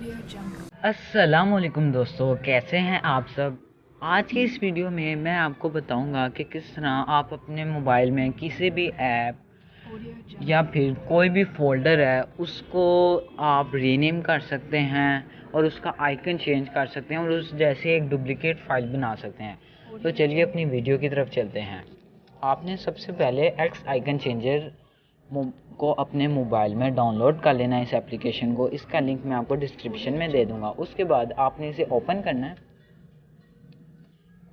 अस्सलामुअलैकुम दोस्तों, कैसे हैं आप सब। आज की इस वीडियो में मैं आपको बताऊंगा कि किस तरह आप अपने मोबाइल में किसी भी ऐप या फिर कोई भी फ़ोल्डर है उसको आप रीनेम कर सकते हैं और उसका आइकन चेंज कर सकते हैं और उस जैसे एक डुप्लिकेट फ़ाइल बना सकते हैं। तो चलिए अपनी वीडियो की तरफ चलते हैं। आपने सबसे पहले एक्स आइकन चेंजर को अपने मोबाइल में डाउनलोड कर लेना है। इस एप्लीकेशन को, इसका लिंक मैं आपको डिस्क्रिप्शन में दे दूंगा। उसके बाद आपने इसे ओपन करना है।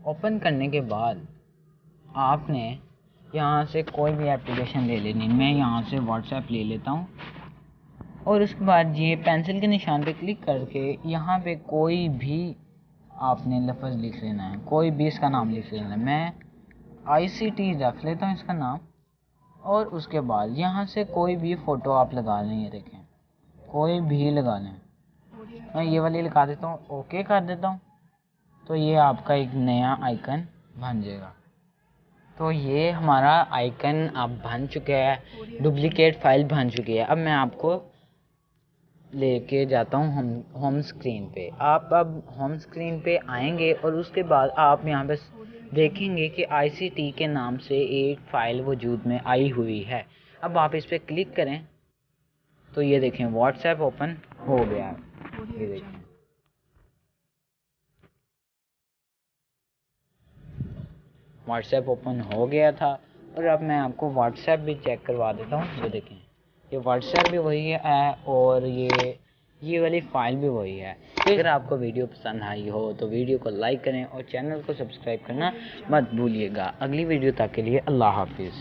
ओपन करने के बाद आपने यहाँ से कोई भी एप्लीकेशन ले लेनी। मैं यहाँ से व्हाट्सएप ले लेता हूँ और उसके बाद ये पेंसिल के निशान पे क्लिक करके यहाँ पे कोई भी आपने लफ्ज़ लिख लेना है, कोई भी इसका नाम लिख लेना है। मैं ICT रख लेता हूँ इसका नाम। और उसके बाद यहाँ से कोई भी फ़ोटो आप लगा लें, ये देखें कोई भी लगा लें। मैं ये वाली लगा देता हूँ, ओके कर देता हूँ, तो ये आपका एक नया आइकन बन जाएगा। तो ये हमारा आइकन अब बन चुका है, डुप्लीकेट फाइल बन चुकी है। अब मैं आपको लेके जाता हूँ होम स्क्रीन पे। आप अब होम स्क्रीन पे आएंगे और उसके बाद आप यहाँ पे देखेंगे कि ICT के नाम से एक फ़ाइल वजूद में आई हुई है। अब आप इस पर क्लिक करें तो ये देखें व्हाट्सएप ओपन हो गया है। ये देखें व्हाट्सएप ओपन हो गया था। और अब मैं आपको व्हाट्सएप भी चेक करवा देता हूँ। ये देखें ये व्हाट्सएप भी वही है और ये वाली फ़ाइल भी वही है। अगर आपको वीडियो पसंद आई हो तो वीडियो को लाइक करें और चैनल को सब्सक्राइब करना मत भूलिएगा। अगली वीडियो तक के लिए अल्लाह हाफिज़।